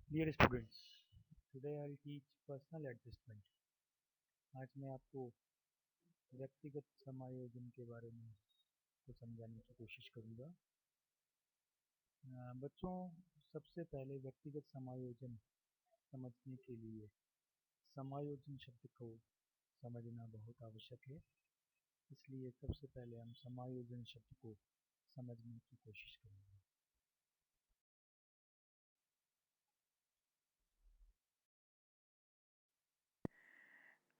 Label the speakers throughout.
Speaker 1: Dear students, today I will teach personal adjustment. आज मैं आपको व्यक्तिगत समायोजन के बारे में को समझाने की कोशिश करूंगा। बच्चों, सबसे पहले व्यक्तिगत समायोजन समझने के लिए समायोजन शब्द को समझना बहुत आवश्यक है। इसलिए सबसे पहले हम समायोजन शब्द को समझने की कोशिश करेंगे।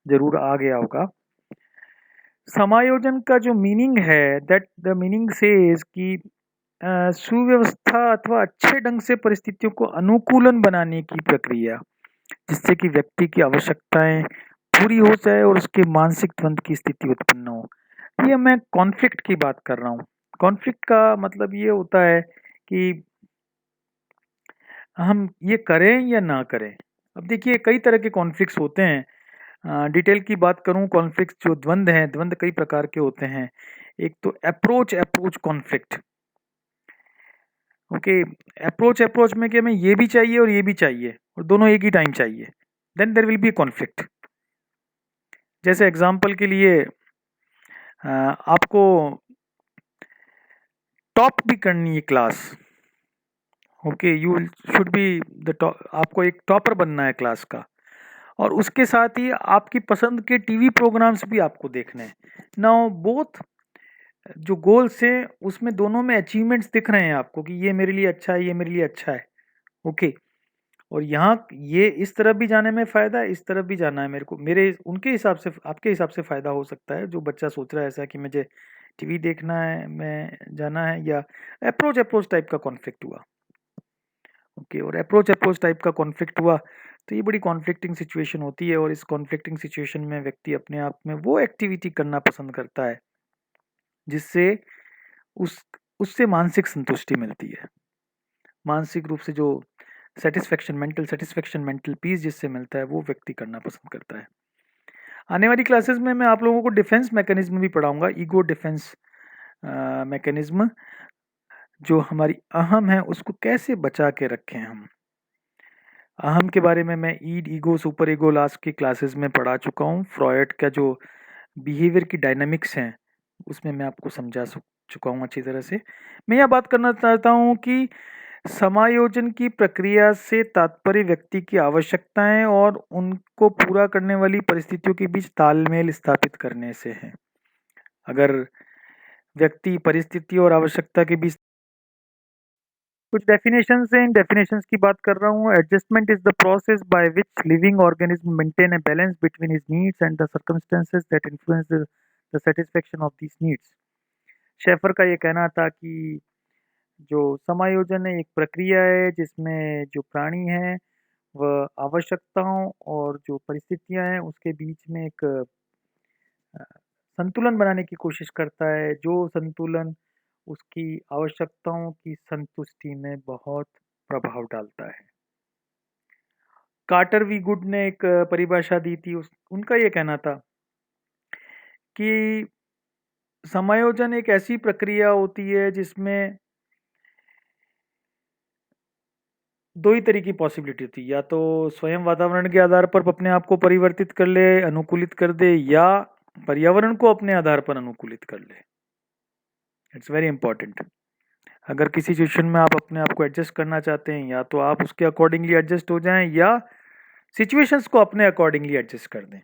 Speaker 1: जरूर आ गया होगा। समायोजन का जो मीनिंग है, दैट द मीनिंग सेज कि सुव्यवस्था अथवा अच्छे ढंग से परिस्थितियों को अनुकूलन बनाने की प्रक्रिया, जिससे कि व्यक्ति की आवश्यकताएं पूरी हो जाए और उसके मानसिक द्वंद की स्थिति उत्पन्न हो। ये मैं कॉन्फ्लिक्ट की बात कर रहा हूँ। कॉन्फ्लिक्ट का मतलब ये होता है कि हम ये करें या ना करें। अब देखिए, कई तरह के कॉन्फ्लिक्ट्स होते हैं। डिटेल की बात करूं, कॉन्फ्लिक्ट जो द्वंद हैं, द्वंद कई प्रकार के होते हैं। एक तो approach approach conflict. Okay, approach approach में कि हमें ये भी चाहिए और ये भी चाहिए और दोनों एक ही टाइम चाहिए, then there will be conflict. जैसे एग्जांपल के लिए आपको टॉप भी करनी है class. Okay, you should be the top, आपको एक टॉपर बनना है क्लास का, और उसके साथ ही आपकी पसंद के टीवी प्रोग्राम्स भी आपको देखने हैं। नाउ बोथ जो गोल्स हैं उसमें दोनों में अचीवमेंट्स दिख रहे हैं आपको कि ये मेरे लिए अच्छा है, ये मेरे लिए अच्छा है। ओके, और यहाँ ये इस तरफ भी जाने में फ़ायदा है, इस तरफ भी जाना है मेरे को, मेरे उनके हिसाब से आपके हिसाब से फ़ायदा हो सकता है। जो बच्चा सोच रहा है ऐसा कि मुझे टीवी देखना है, मैं जाना है, या अप्रोच अप्रोच टाइप का कॉन्फ्लिक्ट हुआ। ओके, और अप्रोच अप्रोच टाइप का कॉन्फ्लिक्ट हुआ तो ये बड़ी कॉन्फ्लिक्टिंग सिचुएशन होती है, और इस कॉन्फ्लिक्टिंग सिचुएशन में व्यक्ति अपने आप में वो एक्टिविटी करना पसंद करता है जिससे उस उससे मानसिक संतुष्टि मिलती है। मानसिक रूप से जो सेटिस्फेक्शन, मेंटल पीस जिससे मिलता है, वो व्यक्ति करना पसंद करता है। आने वाली क्लासेस में मैं आप लोगों को डिफेंस मैकेनिज्म भी पढ़ाऊंगा, ईगो डिफेंस मैकेनिज्म। जो हमारी अहम है उसको कैसे बचा के रखें हम। अहम के बारे में मैं ईड, ईगो, सुपर ईगो लास्ट की क्लासेस में पढ़ा चुका हूँ। फ्रॉयड का जो बिहेवियर की डायनामिक्स हैं उसमें मैं आपको चुका हूँ अच्छी तरह से। मैं यह बात करना चाहता हूँ कि समायोजन की प्रक्रिया से तात्पर्य व्यक्ति की आवश्यकताएं और उनको पूरा करने वाली परिस्थितियों के बीच तालमेल स्थापित करने से है। अगर व्यक्ति परिस्थिति और आवश्यकता के बीच, कुछ डेफिनेशंस हैं, इन डेफिनेशंस की बात कर रहा हूँ। Adjustment is the process by which living organism maintain a balance between his needs and the circumstances that influence the satisfaction of these needs. Shaffer का ये कहना था कि जो समायोजन है एक प्रक्रिया है जिसमें जो प्राणी है वह आवश्यकताओं और जो परिस्थितियां हैं उसके बीच में एक संतुलन बनाने की कोशिश करता है, जो संतुलन उसकी आवश्यकताओं की संतुष्टि में बहुत प्रभाव डालता है। कार्टर वी गुड ने एक परिभाषा दी थी, उनका ये कहना था कि समायोजन एक ऐसी प्रक्रिया होती है जिसमें दो ही तरह की पॉसिबिलिटी होती है, या तो स्वयं वातावरण के आधार पर अपने आप को परिवर्तित कर ले, अनुकूलित कर दे, या पर्यावरण को अपने आधार पर अनुकूलित कर ले। It's very important. अगर किसी सिचुएशन में आप अपने आप को एडजस्ट करना चाहते हैं, या तो आप उसके अकॉर्डिंगली एडजस्ट हो जाएं या सिचुएशंस को अपने अकॉर्डिंगली एडजस्ट कर दें।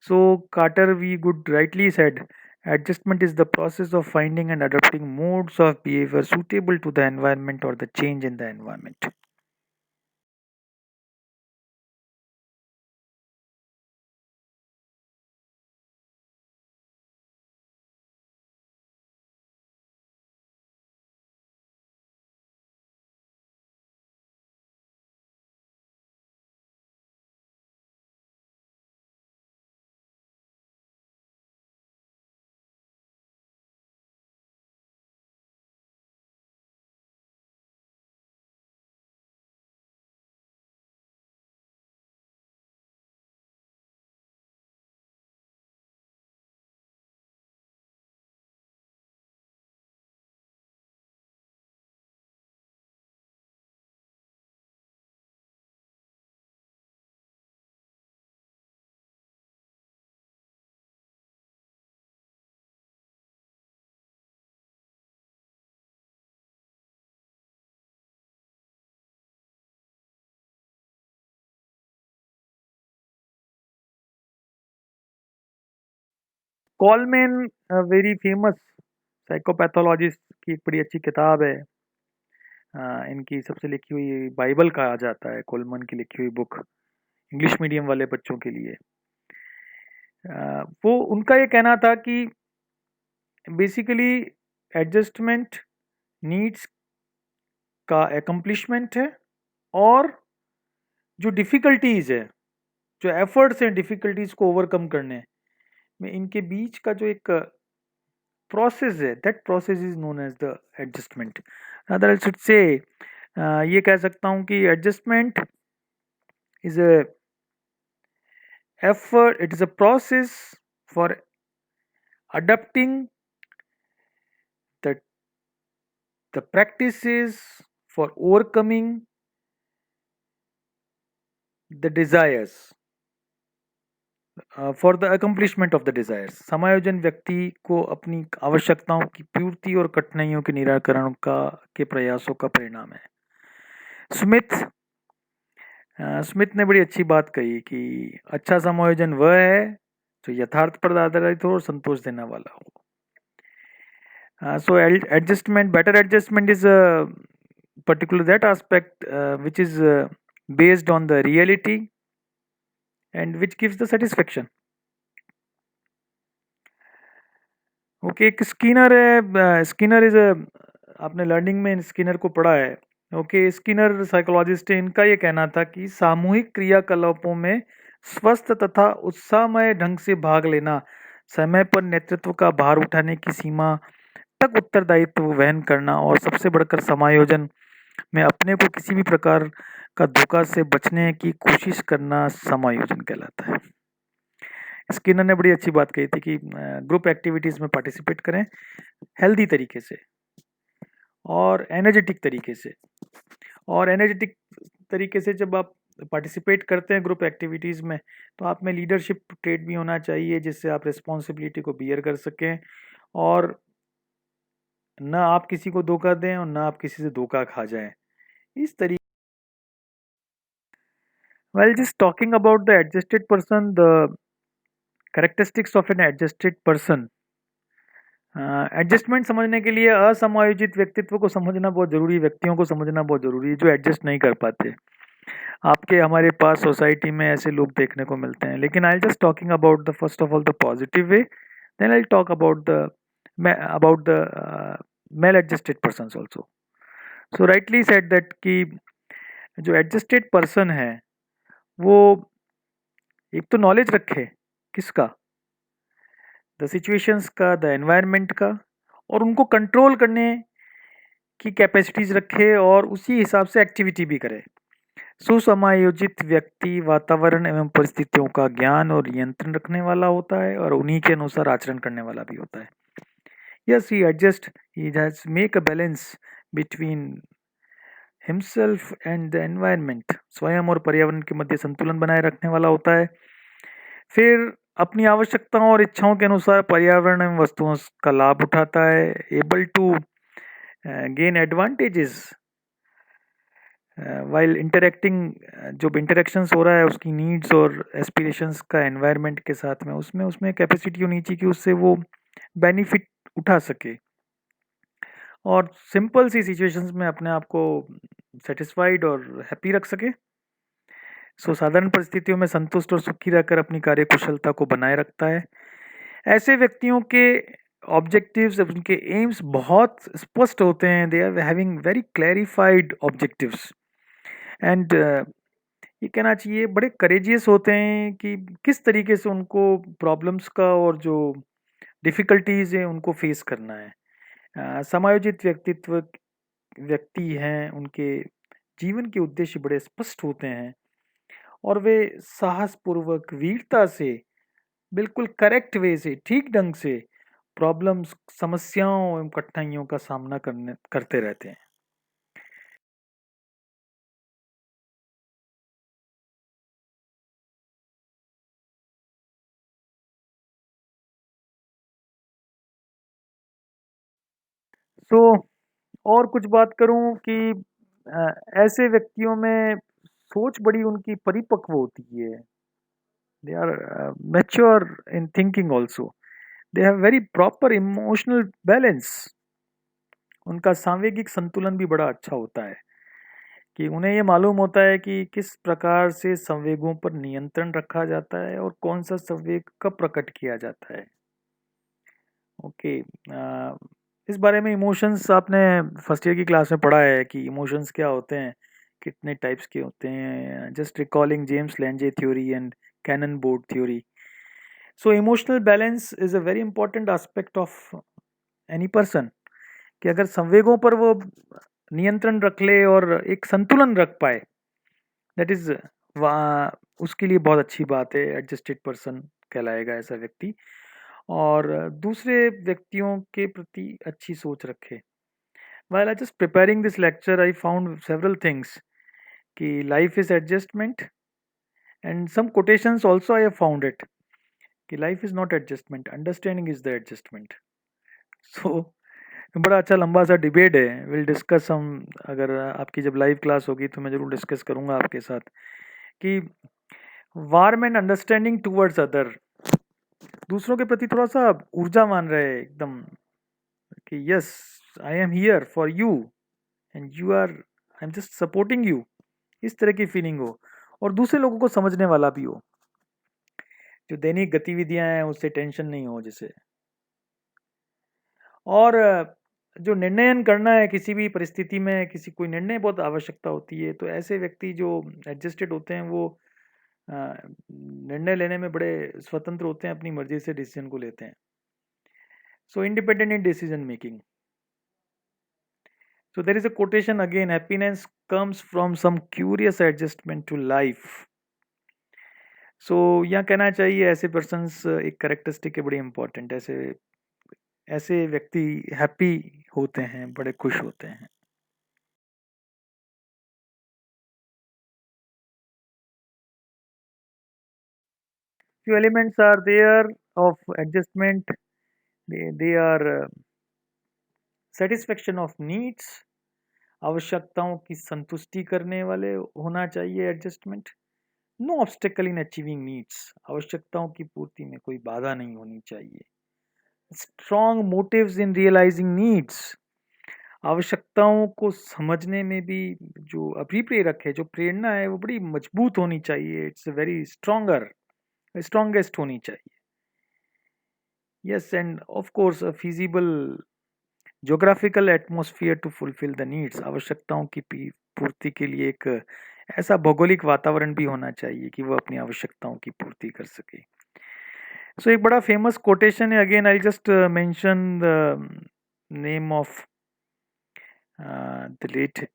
Speaker 1: So Carter V Good rightly said, adjustment is the process of finding and adapting modes of behavior suitable to the environment or the change in the environment. Coleman very famous psychopathologist की एक बड़ी अच्छी किताब है। इनकी सबसे लिखी हुई बाइबल कहा जाता है कोलमन की लिखी हुई बुक, इंग्लिश मीडियम वाले बच्चों के लिए। वो उनका ये कहना था कि बेसिकली एडजस्टमेंट नीड्स का एकम्प्लिशमेंट है, और जो डिफ़िकल्टीज़ है, जो एफर्ट्स हैं डिफ़िकल्टीज़ को ओवरकम करने में, इनके बीच का जो एक प्रोसेस है, that process is known as the adjustment. Other I should say ये कह सकता हूँ कि adjustment is a effort, it is a process for adapting the the practices for overcoming the desires, for the accomplishment of the desires। समायोजन व्यक्ति को अपनी आवश्यकताओं की पूर्ति और कठिनाइयों के निराकरण का के प्रयासों का परिणाम है। स्मिथ स्मिथ ने बड़ी अच्छी बात कही कि अच्छा समायोजन वह है जो यथार्थ पर आधारित हो और संतोष देने वाला हो। So better adjustment is particular that aspect which is based on the reality and which gives the satisfaction। Okay, एक स्किनर है, स्किनर इज आपने लर्निंग में स्किनर को पढ़ा है। ओके, स्किनर साइकोलॉजिस्ट है। इनका ये कहना था कि सामूहिक क्रियाकलापों में स्वस्थ तथा उत्साहमय ढंग से भाग लेना, समय पर नेतृत्व का भार उठाने की सीमा तक उत्तरदायित्व वहन करना, और सबसे बढ़कर समायोजन में अपने को किसी भी प्रकार का धोखा से बचने की कोशिश करना समायोजन कहलाता है। स्किनर ने बड़ी अच्छी बात कही थी कि ग्रुप एक्टिविटीज में पार्टिसिपेट करें हेल्दी तरीके से और एनर्जेटिक तरीके से। और एनर्जेटिक तरीके से जब आप पार्टिसिपेट करते हैं ग्रुप एक्टिविटीज़ में, तो आप में लीडरशिप ट्रेट भी होना चाहिए, जिससे आप रिस्पॉन्सिबिलिटी को बियर कर सकें और न आप किसी को धोखा दें और न आप किसी से धोखा खा जाएं। इस तरीके Well, just talking about the adjusted person, the characteristics of an adjusted person। Adjustment समझने के लिए असमायोजित व्यक्तित्व को समझना बहुत ज़रूरी है, व्यक्तियों को समझना बहुत ज़रूरी है जो एडजस्ट नहीं कर पाते। आपके हमारे पास सोसाइटी में ऐसे लोग देखने को मिलते हैं, लेकिन I just talking about the first of all the positive way, then I talk about the maladjusted persons also. So rightly said that कि जो एडजस्टेड पर्सन है वो एक तो नॉलेज रखे किसका, द सिचुएशंस का, द एनवायरनमेंट का, और उनको कंट्रोल करने की कैपेसिटीज रखे और उसी हिसाब से एक्टिविटी भी करे। सुसमायोजित व्यक्ति वातावरण एवं परिस्थितियों का ज्ञान और नियंत्रण रखने वाला होता है और उन्हीं के अनुसार आचरण करने वाला भी होता है। Yes, he adjust, he has make a balance between himself and the environment. स्वयं और पर्यावरण के मध्य संतुलन बनाए रखने वाला होता है। फिर अपनी आवश्यकताओं और इच्छाओं के अनुसार पर्यावरण एवं वस्तुओं का लाभ उठाता है, able to gain advantages while interacting. जो इंटरेक्शंस हो रहा है उसकी नीड्स और एस्पिरेशंस का एनवायरनमेंट के साथ में, उसमें कैपेसिटी होनी चाहिए कि उससे वो बेनिफिट उठा सके और सिंपल सी सिचुएशंस में अपने आप को सेटिस्फाइड और हैप्पी रख सके। सो साधारण परिस्थितियों में संतुष्ट और सुखी रहकर अपनी कार्य कुशलता को बनाए रखता है। ऐसे व्यक्तियों के ऑब्जेक्टिव्स, उनके एम्स बहुत स्पष्ट होते हैं, they are having very clarified objectives and ये कहना चाहिए बड़े करेजियस होते हैं कि किस तरीके से उनको प्रॉब्लम्स का और जो डिफ़िकल्टीज़ हैं उनको फेस करना है। समायोजित व्यक्ति हैं, उनके जीवन के उद्देश्य बड़े स्पष्ट होते हैं और वे साहसपूर्वक वीरता से बिल्कुल करेक्ट वे से, ठीक ढंग से प्रॉब्लम्स, समस्याओं एवं कठिनाइयों का सामना करते रहते हैं। तो और कुछ बात करूं कि ऐसे व्यक्तियों में सोच बड़ी उनकी परिपक्व होती है। They are mature in thinking also. They have very proper emotional balance. उनका सांवेगिक संतुलन भी बड़ा अच्छा होता है कि उन्हें ये मालूम होता है कि किस प्रकार से संवेगों पर नियंत्रण रखा जाता है और कौन सा संवेग कब प्रकट किया जाता है। ओके। इस बारे में इमोशंस आपने फर्स्ट ईयर की क्लास में पढ़ा है कि इमोशंस क्या होते हैं, कितने टाइप्स के होते हैं। Just recalling James Lange theory and Cannon Bard theory. So emotional balance is a very important aspect of any person, कि अगर संवेगों पर वो नियंत्रण रख ले और एक संतुलन रख पाए, दैट इज उसके लिए बहुत अच्छी बात है। एडजस्टेड पर्सन कहलाएगा ऐसा व्यक्ति, और दूसरे व्यक्तियों के प्रति अच्छी सोच रखे। While I just preparing this lecture, I found several things कि life is adjustment, and some quotations also I have found it कि life is not adjustment, understanding is the adjustment. So बड़ा अच्छा लंबा सा डिबेट है, will discuss हम। अगर आपकी जब लाइव क्लास होगी तो मैं जरूर डिस्कस करूंगा आपके साथ कि warm and understanding towards other, दूसरों के प्रति थोड़ा सा ऊर्जावान रहे एकदम, कि yes I am here for you and you are, I am just supporting you, इस तरह की फीलिंग हो, और दूसरे लोगों को समझने वाला भी हो, जो दैनिक गतिविधियां हैं उससे टेंशन नहीं हो जिसे। और जो निर्णयन करना है किसी भी परिस्थिति में, किसी कोई निर्णय बहुत आवश्यकता होती है, तो ऐसे व्यक्ति जो एडजस्टेड होते हैं वो निर्णय लेने में बड़े स्वतंत्र होते हैं, अपनी मर्जी से डिसीजन को लेते हैं। So independent in decision making. So there is a quotation again, happiness comes from some curious adjustment to life. सो यहाँ कहना चाहिए ऐसे पर्सन्स, एक करेक्टरिस्टिक है बड़ी इंपॉर्टेंट, ऐसे ऐसे व्यक्ति हैप्पी होते हैं, बड़े खुश होते हैं। Few elements are there of adjustment. They are satisfaction of needs, आवश्यकताओं की संतुष्टि करने वाले होना चाहिए adjustment. No obstacle in achieving needs, आवश्यकताओं की पूर्ति में कोई बाधा नहीं होनी चाहिए। Strong motives in realising needs, आवश्यकताओं को समझने में भी जो अभिप्रेरक है, जो प्रेरणा है, वो बड़ी मजबूत होनी चाहिए। इट्स वेरी स्ट्रॉन्गर, स्ट्रॉन्गेस्ट होनी चाहिए। Yes, end of course a feasible geographical atmosphere to fulfill the needs, आवश्यकताओं की पूर्ति के लिए एक ऐसा भौगोलिक वातावरण भी होना चाहिए कि वो अपनी आवश्यकताओं की पूर्ति कर सके। सो एक बड़ा फेमस कोटेशन है, again I just mention the name of the late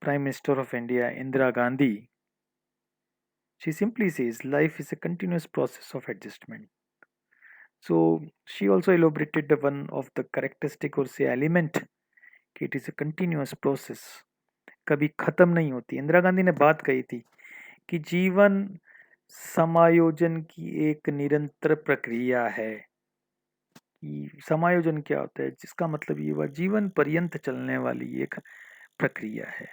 Speaker 1: prime minister of India Indira Gandhi. She simply says life is a continuous process of adjustment. So she also elaborated the one of the characteristic or say element कि it is a continuous process, कभी खत्म नहीं होती। इंदिरा गांधी ने बात कही थी कि जीवन समायोजन की एक निरंतर प्रक्रिया है। कि समायोजन क्या होता है, जिसका मतलब ये हुआ जीवन पर्यंत चलने वाली एक प्रक्रिया है।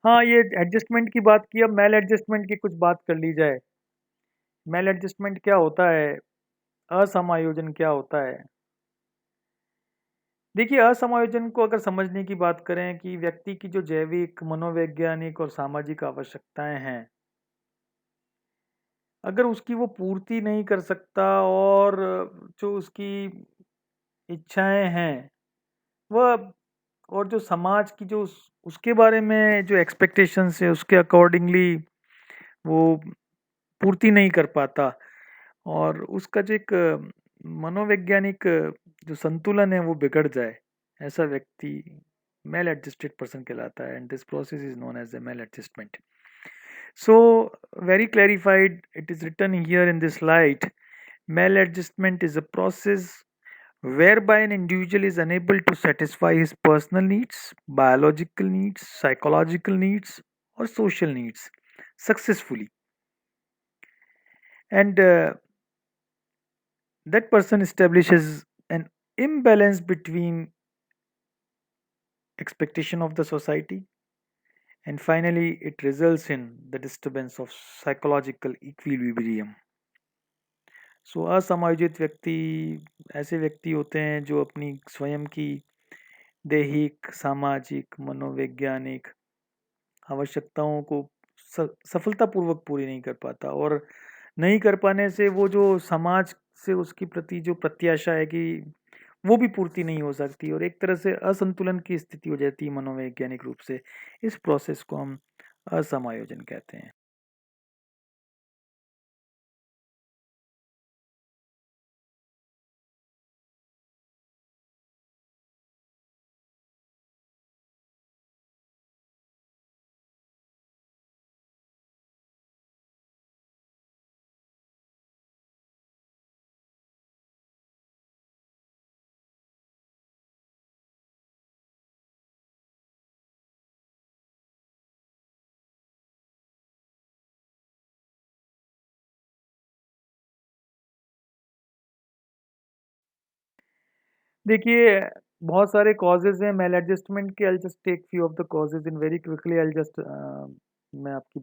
Speaker 1: हाँ, ये एडजस्टमेंट की बात की, अब मेल एडजस्टमेंट की कुछ बात कर ली जाए। मेल एडजस्टमेंट क्या होता है, असमायोजन क्या होता है। देखिए, असमायोजन को अगर समझने की बात करें कि व्यक्ति की जो जैविक, मनोवैज्ञानिक और सामाजिक आवश्यकताएं हैं, अगर उसकी वो पूर्ति नहीं कर सकता, और जो उसकी इच्छाएं हैं वह, और जो समाज की जो उसके बारे में जो एक्सपेक्टेशंस है उसके अकॉर्डिंगली वो पूर्ति नहीं कर पाता, और उसका जो एक मनोवैज्ञानिक जो संतुलन है वो बिगड़ जाए, ऐसा व्यक्ति मेल एडजस्टेड पर्सन कहलाता है, and this process is known as the maladjustment. So, very clarified, it is written here in this slide. Maladjustment is a process whereby an individual is unable to satisfy his personal needs, biological needs, psychological needs, or social needs successfully. And that person establishes an imbalance between expectation of the society, and finally it results in the disturbance of psychological equilibrium. सो असमायोजित व्यक्ति ऐसे व्यक्ति होते हैं जो अपनी स्वयं की दैहिक, सामाजिक, मनोवैज्ञानिक आवश्यकताओं को सफलतापूर्वक पूरी नहीं कर पाता, और नहीं कर पाने से वो जो समाज से उसके प्रति जो प्रत्याशा है कि वो भी पूर्ति नहीं हो सकती, और एक तरह से असंतुलन की स्थिति हो जाती है मनोवैज्ञानिक रूप से. इस प्रोसेस को हम असमायोजन कहते हैं. देखिए, बहुत सारे कॉजेज़ हैं मेल एडजस्टमेंट के. I just take few of the causes in very quickly. I just मैं अपनी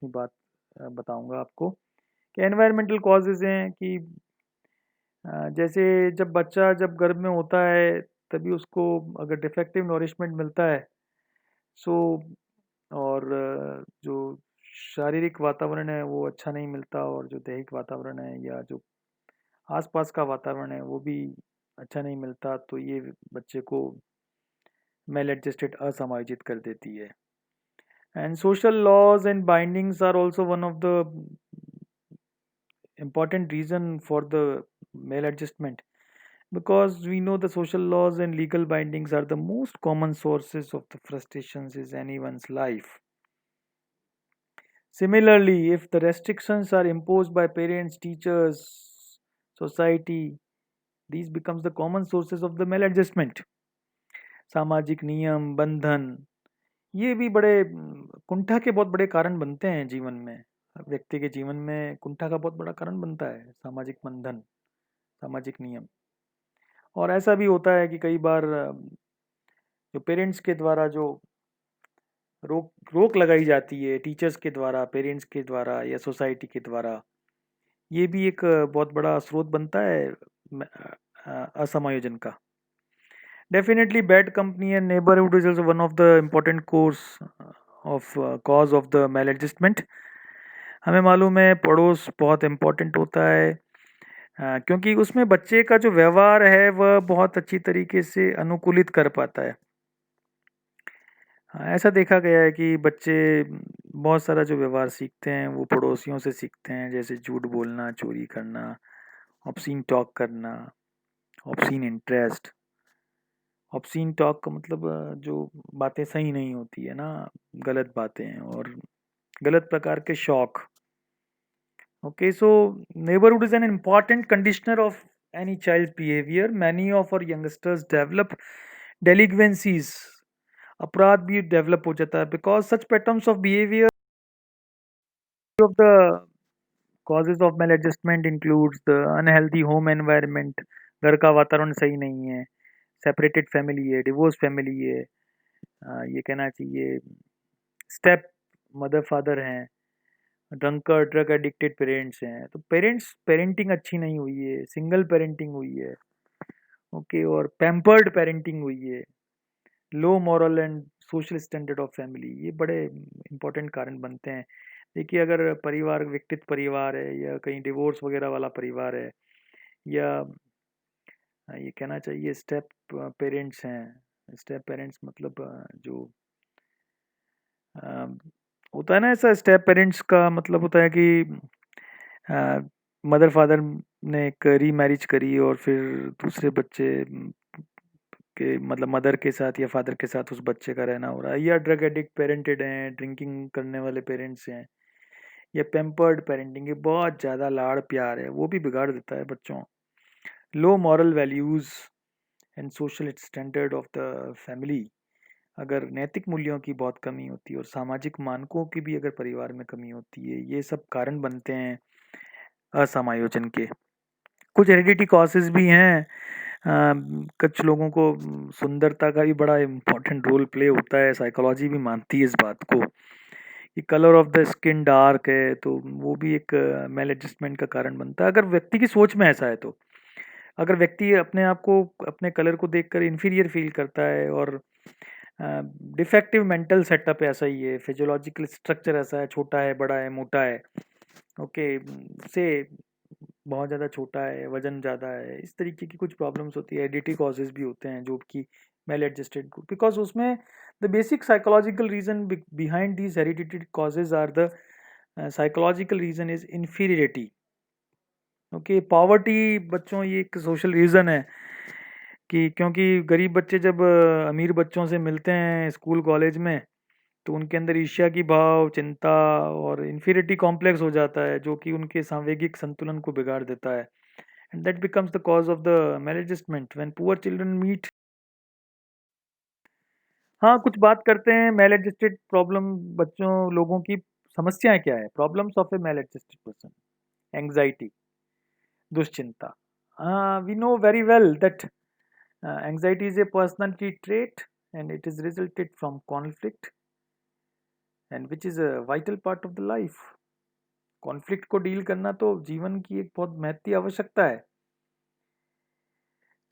Speaker 1: बात बताऊँगा आपको कि एनवायरमेंटल कॉजेज़ हैं कि जैसे जब गर्भ में होता है तभी उसको अगर डिफेक्टिव नॉरिशमेंट मिलता है, सो और जो शारीरिक वातावरण है वो अच्छा नहीं मिलता, और जो दैहिक वातावरण है या जो आसपास का वातावरण है वो भी अच्छा नहीं मिलता, तो ये बच्चे को मेल एडजस्टेड असमायोजित कर देती है. And social laws and bindings are also one of the important reason for the male adjustment, because we know the social laws and legal bindings are the most common sources of the frustrations in anyone's life. Similarly, if the restrictions are imposed by parents, teachers, society, these becomes the common sources of the maladjustment. सामाजिक नियम, बंधन, ये भी बड़े कुंठा के बहुत बड़े कारण बनते हैं जीवन में. व्यक्ति के जीवन में कुंठा का बहुत बड़ा कारण बनता है सामाजिक बंधन, सामाजिक नियम. और ऐसा भी होता है कि कई बार जो पेरेंट्स के द्वारा जो रोक रोक लगाई जाती है, टीचर्स के द्वारा, पेरेंट्स के द्वारा या सोसाइटी के द्वारा, ये भी एक बहुत बड़ा स्रोत बनता है असमायोजन का. Definitely bad company and neighbourhood is also one of the important course of cause of the maladjustment. हमें मालूम है पड़ोस बहुत इम्पोर्टेंट होता है, क्योंकि उसमें बच्चे का जो व्यवहार है वह बहुत अच्छी तरीके से अनुकूलित कर पाता है. हाँ, ऐसा देखा गया है कि बच्चे बहुत सारा जो व्यवहार सीखते हैं वो पड़ोसियों से सीखते हैं, जैसे झूठ बोलना, चोरी करना, ऑब्सीन टॉक करना, ऑब्सीन इंटरेस्ट. ऑब्सीन टॉक का मतलब जो बातें सही नहीं होती है ना, गलत बातें और गलत प्रकार के शौक. Okay, so neighborhood is an important conditioner of any child's behavior. Many of our youngsters develop delinquencies. अपराध भी डेवलप हो जाता है because such patterns of behaviour of the causes of maladjustment includes the unhealthy home environment. घर का वातावरण सही नहीं है, सेपरेटेड फैमिली है, डिवोर्स फैमिली है, ये कहना चाहिए स्टेप मदर फादर हैं, ड्रंकर ड्रग एडिक्टेड पेरेंट्स हैं, तो पेरेंटिंग अच्छी नहीं हुई है, सिंगल पेरेंटिंग हुई है. ओके, और पैम्पर्ड पेरेंटिंग हुई है, low moral and social standard of family, ये बड़े इंपॉर्टेंट कारण बनते हैं. देखिए, अगर परिवार विकटित परिवार है या कहीं डिवोर्स वगैरह वाला परिवार है, या ये कहना चाहिए स्टेप पेरेंट्स हैं। स्टेप पेरेंट्स मतलब जो अ, होता है ना, ऐसा स्टेप पेरेंट्स का मतलब होता है कि मदर फादर ने एक रीमैरिज करी और फिर दूसरे बच्चे के मतलब मदर के साथ या फादर के साथ उस बच्चे का रहना हो रहा है, या ड्रग एडिक्ट पेरेंटेड हैं, ड्रिंकिंग करने वाले पेरेंट्स हैं, या पेम्पर्ड पेरेंटिंग, ये बहुत ज़्यादा लाड़ प्यार है, वो भी बिगाड़ देता है बच्चों। Low moral values and social standard of the family, अगर नैतिक मूल्यों की बहुत कमी होती है और सामाजिक मानकों की भी अगर परिवार में कमी होती है, ये सब कारण बनते हैं असमायोजन के। कुछ हेरिडिटी कॉजेज भी हैं। कुछ लोगों को सुंदरता का भी बड़ा इम्पोर्टेंट रोल प्ले होता है, साइकोलॉजी भी मानती है इस बात को कि colour of the skin dark है तो वो भी एक मेल एडजस्टमेंट का कारण बनता है, अगर व्यक्ति की सोच में ऐसा है तो। अगर व्यक्ति अपने आप को अपने कलर को देखकर इंफीरियर फील करता है और डिफेक्टिव मेंटल सेटअप ऐसा ही है, फिजियोलॉजिकल स्ट्रक्चर ऐसा है, छोटा है, बड़ा है, मोटा है, ओके, से बहुत ज़्यादा छोटा है, वजन ज़्यादा है, इस तरीके की कुछ प्रॉब्लम्स होती है। हेरिडिटी कॉजेज भी होते हैं जो कि मेल एडजस्टेड, बिकॉज उसमें the basic psychological reason behind these heredity causes are the psychological reason is inferiority. Okay, poverty बच्चों ये एक सोशल रीज़न है कि क्योंकि गरीब बच्चे जब अमीर बच्चों से मिलते हैं स्कूल कॉलेज में, तो उनके अंदर ईर्ष्या की भाव, चिंता और इन्फीरियरिटी कॉम्प्लेक्स हो जाता है जो कि उनके सांवेगिक संतुलन को बिगाड़ देता है, and that becomes the cause of the maladjustment when poor children meet. हाँ, कुछ बात करते हैं मेल एडजस्टेड प्रॉब्लम, बच्चों लोगों की समस्याएं क्या है, problems of a maladjusted person. Anxiety, दुश्चिंता। We know very well that anxiety is a personality trait and it is resulted from conflict and which is a vital part of the life. Conflict को deal करना तो जीवन की एक बहुत महत्वपूर्ण आवश्यकता है।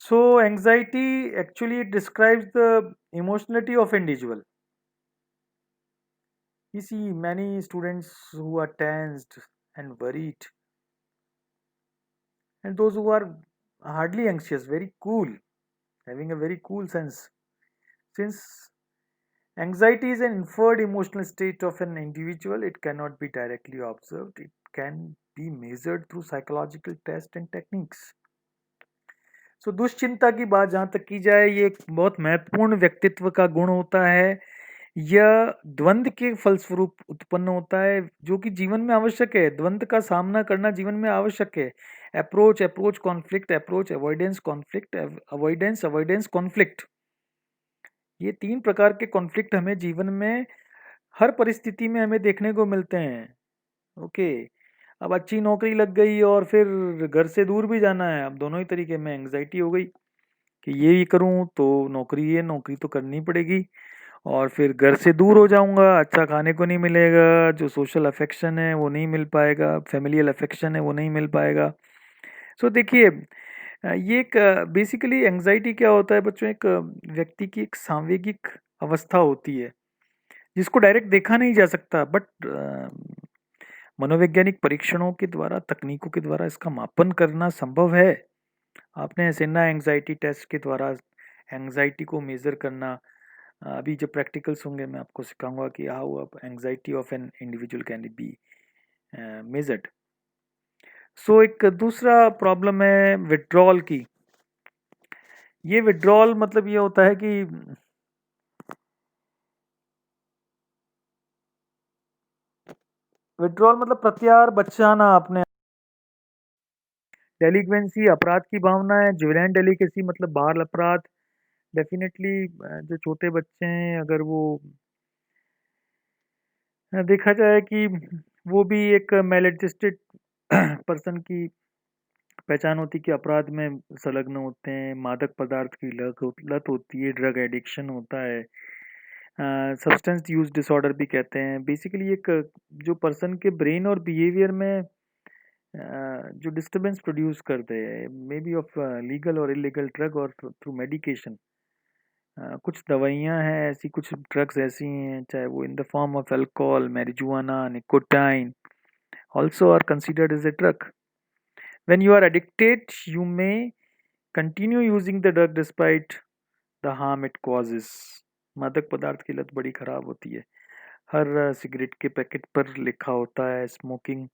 Speaker 1: So anxiety actually describes the emotionality of individual. You see many students who are tensed and worried, and those who are hardly anxious, very cool, having a very cool sense. Since anxiety is an inferred emotional state of an individual, it cannot be directly observed. It can be measured through psychological tests and techniques. सो दुश्चिंता की बात जहाँ तक की जाए, ये एक बहुत महत्वपूर्ण व्यक्तित्व का गुण होता है। यह द्वंद्व के फलस्वरूप उत्पन्न होता है जो कि जीवन में आवश्यक है। द्वंद्व का सामना करना जीवन में आवश्यक है। Approach, approach conflict, approach avoidance conflict, avoidance avoidance conflict, ये 3 प्रकार के कॉन्फ्लिक्ट हमें जीवन में हर परिस्थिति में हमें देखने को मिलते हैं। ओके, अब अच्छी नौकरी लग गई और फिर घर से दूर भी जाना है, अब दोनों ही तरीके में एंग्जाइटी हो गई कि ये ही करूं तो नौकरी है, नौकरी तो करनी पड़ेगी, और फिर घर से दूर हो जाऊंगा, अच्छा खाने को नहीं मिलेगा, जो सोशल अफेक्शन है वो नहीं मिल पाएगा, फैमिलियल अफेक्शन है वो नहीं मिल पाएगा। सो देखिए, ये एक बेसिकली एंग्जाइटी क्या होता है बच्चों, एक व्यक्ति की एक सांवेगिक अवस्था होती है जिसको डायरेक्ट देखा नहीं जा सकता, बट मनोवैज्ञानिक परीक्षणों के द्वारा, तकनीकों के द्वारा इसका मापन करना संभव है। आपने सेना एंग्जाइटी टेस्ट के द्वारा एंग्जाइटी को मेजर करना, अभी जब प्रैक्टिकल्स होंगे मैं आपको सिखाऊंगा कि हाउ अब anxiety of an individual can be measured. So एक दूसरा प्रॉब्लम है विड्रॉल की। ये विड्रॉल मतलब ये होता है कि विड्रॉल मतलब प्रत्याहार, बचाना अपने। डेलिक्वेंसी, अपराध की भावना है। जुवेनाइल डेलिकेसी मतलब बाल अपराध। डेफिनेटली जो छोटे बच्चे हैं, अगर वो देखा जाए कि वो भी एक मेल एडजस्टेड पर्सन की पहचान होती है कि अपराध में संलग्न होते हैं, मादक पदार्थ की लत होती है, ड्रग एडिक्शन होता है, सब्सटेंस यूज डिसऑर्डर भी कहते हैं। बेसिकली एक जो पर्सन के ब्रेन और बिहेवियर में जो डिस्टरबेंस प्रोड्यूस करते हैं, मे बी ऑफ लीगल और इलीगल ड्रग और थ्रू मेडिकेशन। कुछ दवाइयाँ हैं ऐसी, कुछ ड्रग्स ऐसी हैं, चाहे वो in the form of alcohol, marijuana, nicotine, also are considered as a drug. When you are addicted, you may continue using the drug despite the harm it causes. मादक पदार्थ की लत बड़ी खराब होती है। हर सिगरेट के पैकेट पर लिखा होता है smoking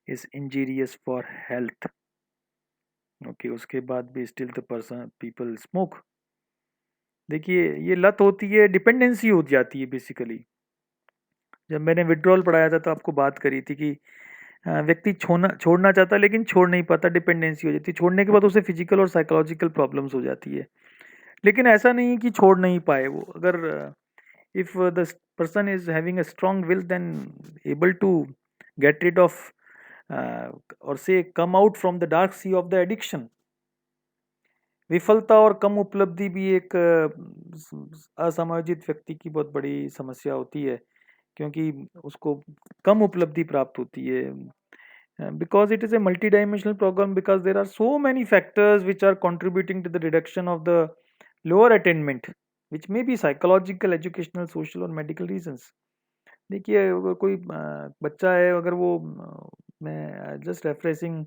Speaker 1: is injurious for health. Okay, उसके बाद भी still the person people smoke. देखिए, ये लत होती है, डिपेंडेंसी हो जाती है बेसिकली। जब मैंने विड्रॉल पढ़ाया था तो आपको बात करी थी कि व्यक्ति छोड़ना चाहता है लेकिन छोड़ नहीं पाता, डिपेंडेंसी हो जाती है। छोड़ने के बाद उसे फिजिकल और साइकोलॉजिकल प्रॉब्लम्स हो जाती है। लेकिन ऐसा नहीं कि छोड़ नहीं पाए वो। अगर if the person is having a strong will then able to get rid of और से come out from the dark sea of the addiction. विफलता और कम उपलब्धि भी एक असमायोजित व्यक्ति की बहुत बड़ी समस्या होती है, क्योंकि उसको कम उपलब्धि प्राप्त होती है। Because it is a multidimensional problem, because there are so many factors which are contributing to the reduction of the lower attainment, which may be psychological, educational, social और medical reasons। देखिए, अगर कोई बच्चा है, अगर वो मैं जस्ट रेफरेंसिंग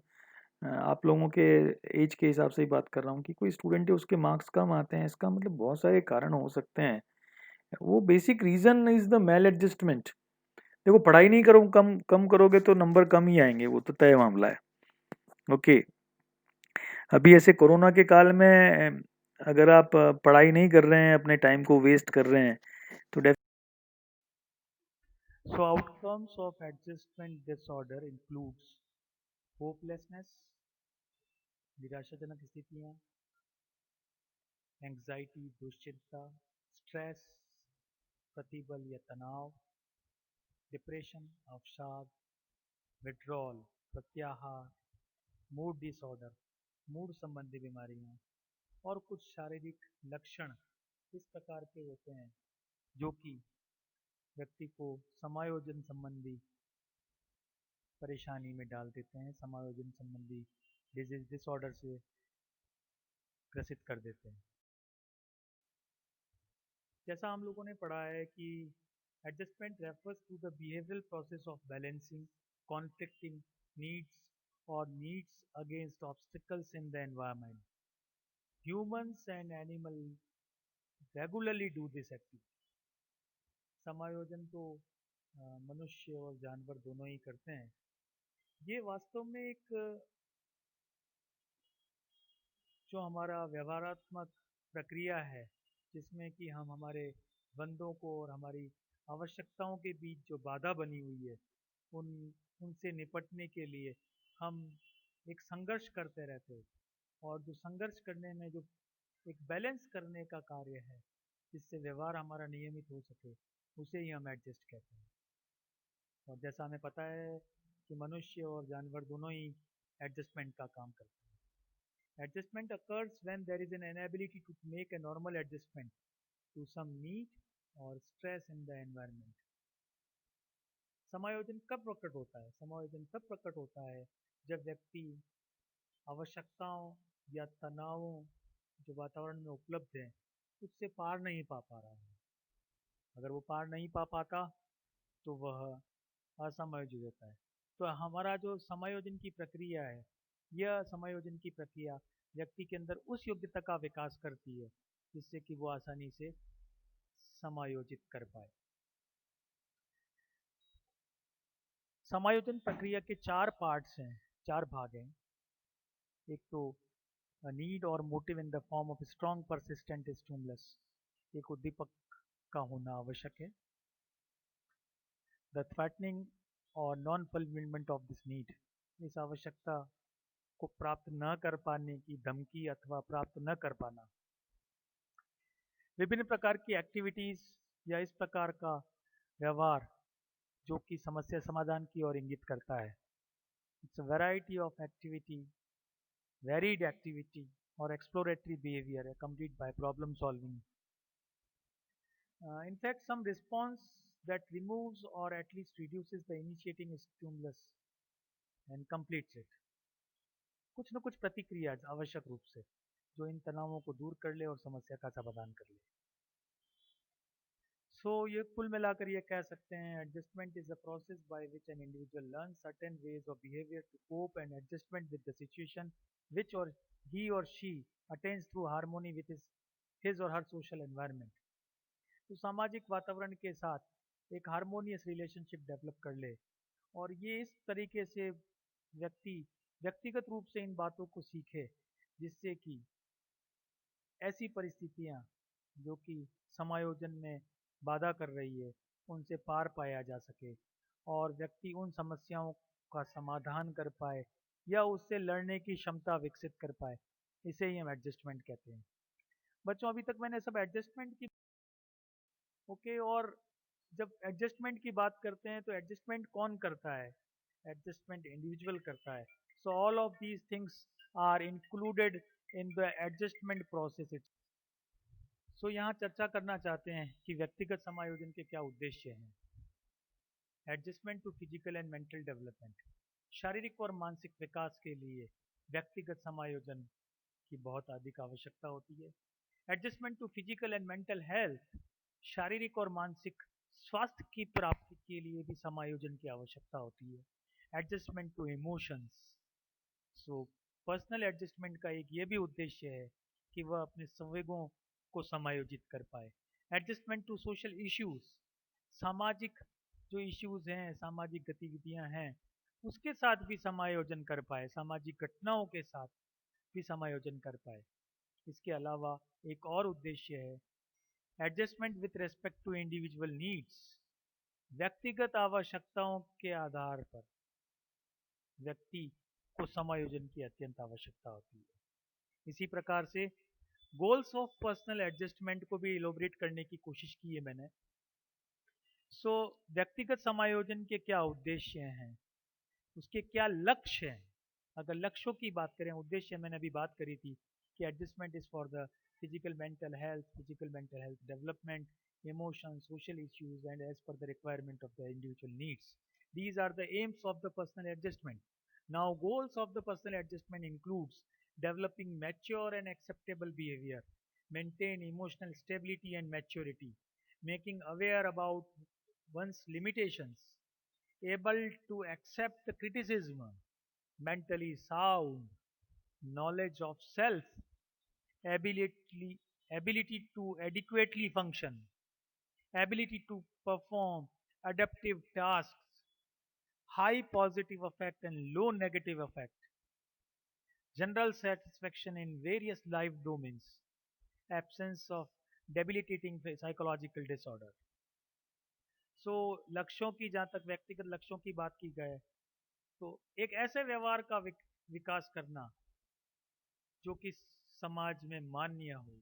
Speaker 1: आप लोगों के एज के हिसाब से ही बात कर रहा हूँ कि कोई स्टूडेंट है उसके मार्क्स कम आते हैं, इसका मतलब बहुत सारे कारण हो सकते हैं। वो basic reason is the maladjustment. देखो, पढ़ाई नहीं करो, कम कम करोगे तो नंबर कम ही आएंगे, वो तो तय मामला है। ओके, अभी ऐसे कोरोना के काल में अगर आप पढ़ाई नहीं कर रहे हैं, अपने टाइम को वेस्ट कर रहे हैं तो So outcomes of adjustment disorder includes hopelessness, निराशाजनक स्थितियां, एंग्जाइटी दुश्चिंता, स्ट्रेस प्रतिबल या तनाव, डिप्रेशन अवसाद, विड्रॉल प्रत्याहार, मूड डिसऑर्डर मूड संबंधी बीमारियां, और कुछ शारीरिक लक्षण इस प्रकार के होते हैं जो कि व्यक्ति को समायोजन संबंधी परेशानी में डाल देते हैं, समायोजन संबंधी डिजीज डिसऑर्डर से ग्रसित कर देते हैं। जैसा हम लोगों ने पढ़ा है कि adjustment refers to the behavioural process of balancing conflicting needs और needs against obstacles in the environment. Humans and animal regularly do this activity. समायोजन तो मनुष्य और जानवर दोनों ही करते हैं। ये वास्तव में एक जो हमारा व्यवहारात्मक प्रक्रिया है, जिसमें कि हम हमारे बंदों को और हमारी आवश्यकताओं के बीच जो बाधा बनी हुई है, उन उनसे निपटने के लिए हम एक संघर्ष करते रहते हैं। और जो संघर्ष करने में जो एक बैलेंस करने का कार्य है, जिससे व्यवहार हमारा नियमित हो सके, उसे ही हम एडजस्ट कहते हैं। और जैसा हमें पता है कि मनुष्य और जानवर दोनों ही एडजस्टमेंट का काम करते हैं। Adjustment occurs when there is an inability to make a normal adjustment to some need or stress in the environment. समायोजन कब प्रकट होता है? समायोजन तब प्रकट होता है जब व्यक्ति आवश्यकताओं या तनावों जो वातावरण में उपलब्ध है, उससे पार नहीं पा रहा है। अगर वो पार नहीं पा पाता तो वह असमायोजित होता है। तो हमारा जो समायोजन की प्रक्रिया है, यह समायोजन की प्रक्रिया व्यक्ति के अंदर उस योग्यता का विकास करती है जिससे कि वो आसानी से समायोजित कर पाए। समायोजन प्रक्रिया के चार पार्ट्स हैं, चार भाग हैं। एक तो नीड और motive in the form of strong persistent stimulus, एक उद्दीपक का होना आवश्यक है। द थ्रेटनिंग और non fulfilment of this need, इस आवश्यकता को प्राप्त न कर पाने की धमकी अथवा प्राप्त न कर पाना। विभिन्न प्रकार की एक्टिविटीज या इस प्रकार का व्यवहार जो कि समस्या समाधान की ओर इंगित करता है। It's a variety of activity, varied activity और exploratory behaviour accompanied by problem solving. In fact, some response that removes or at least reduces the initiating stimulus and completes it. कुछ न कुछ प्रतिक्रिया आवश्यक रूप से जो इन तनावों को दूर कर ले और समस्या का समाधान कर ले। ये कुल मिलाकर ये कह सकते हैं, adjustment is a process by which an individual learn certain ways of behaviour to cope and adjustment with the situation which और ही और she attains through harmony with his और हर सोशल एनवायरनमेंट। तो सामाजिक वातावरण के साथ एक harmonious relationship develop कर ले, और ये इस तरीके से व्यक्तिगत रूप से इन बातों को सीखे जिससे कि ऐसी परिस्थितियां जो कि समायोजन में बाधा कर रही है उनसे पार पाया जा सके, और व्यक्ति उन समस्याओं का समाधान कर पाए या उससे लड़ने की क्षमता विकसित कर पाए। इसे ही हम एडजस्टमेंट कहते हैं। बच्चों, अभी तक मैंने सब एडजस्टमेंट की ओके। और जब एडजस्टमेंट की बात करते हैं तो एडजस्टमेंट कौन करता है? एडजस्टमेंट इंडिविजुअल करता है। So all of these things are included in the adjustment process. So यहाँ चर्चा करना चाहते हैं कि व्यक्तिगत समायोजन के क्या उद्देश्य हैं। Adjustment to physical and mental development. शारीरिक और मानसिक विकास के लिए व्यक्तिगत समायोजन की बहुत अधिक आवश्यकता होती है। Adjustment to physical and mental health. शारीरिक और मानसिक स्वास्थ्य की प्राप्ति के लिए भी समायोजन की आवश्यकता होती है। Adjustment to emotions. So personal adjustment का एक ये भी उद्देश्य है कि वह अपने संवेगों को समायोजित कर पाए। Adjustment to social issues. सामाजिक जो इश्यूज हैं, सामाजिक गतिविधियां हैं, उसके साथ भी समायोजन कर पाए, सामाजिक घटनाओं के साथ भी समायोजन कर पाए। इसके अलावा एक और उद्देश्य है adjustment with respect to individual needs. व्यक्तिगत आवश्यकताओं के आधार पर व्यक्ति को समायोजन की अत्यंत आवश्यकता होती है। इसी प्रकार से गोल्स ऑफ पर्सनल एडजस्टमेंट को भी इलोबरेट करने की कोशिश की है मैंने। व्यक्तिगत समायोजन के क्या उद्देश्य हैं, उसके क्या लक्ष्य हैं। अगर लक्ष्यों की बात करें, उद्देश्य मैंने अभी बात करी थी कि adjustment is for the physical mental health development, emotion, social issues and as per the requirement of the individual needs. These are the aims of the personal adjustment. Now, goals of the personal adjustment includes developing mature and acceptable behavior, maintain emotional stability and maturity, making aware about one's limitations, able to accept the criticism, mentally sound, knowledge of self, ability, ability to adequately function, ability to perform adaptive tasks, high positive effect and low negative effect, general satisfaction in various life domains, absence of debilitating psychological disorder. लक्ष्यों की, जहाँ तक व्यक्तिगत लक्ष्यों की बात की जाए, तो एक ऐसे व्यवहार का विकास करना जो कि समाज में मान्य हो,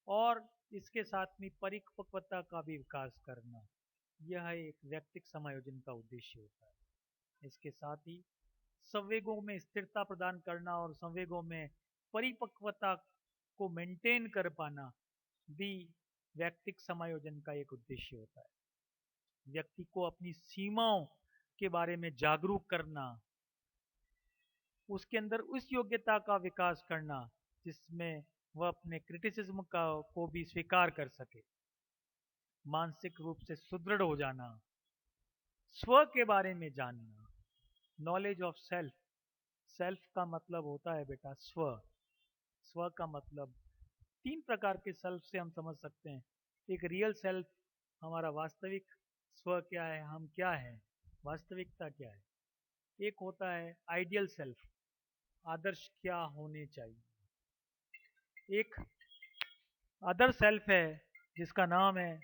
Speaker 1: और इसके साथ में परिपक्वता का भी विकास करना, यह एक व्यक्तिगत समायोजन का उद्देश्य होता है। इसके साथ ही संवेगों में स्थिरता प्रदान करना और संवेगों में परिपक्वता को मेंटेन कर पाना भी व्यक्तिगत समायोजन का एक उद्देश्य होता है। व्यक्ति को अपनी सीमाओं के बारे में जागरूक करना, उसके अंदर उस योग्यता का विकास करना जिसमें वह अपने क्रिटिसिज्म का को भी स्वीकार कर सके, मानसिक रूप से सुदृढ़ हो जाना, स्व के बारे में जानना, नॉलेज ऑफ सेल्फ। सेल्फ का मतलब होता है बेटा स्व। स्व का मतलब 3 प्रकार के सेल्फ से हम समझ सकते हैं। एक रियल सेल्फ, हमारा वास्तविक स्व क्या है, हम क्या है, वास्तविकता क्या है। एक होता है आइडियल सेल्फ, आदर्श क्या होने चाहिए। एक अदर सेल्फ है जिसका नाम है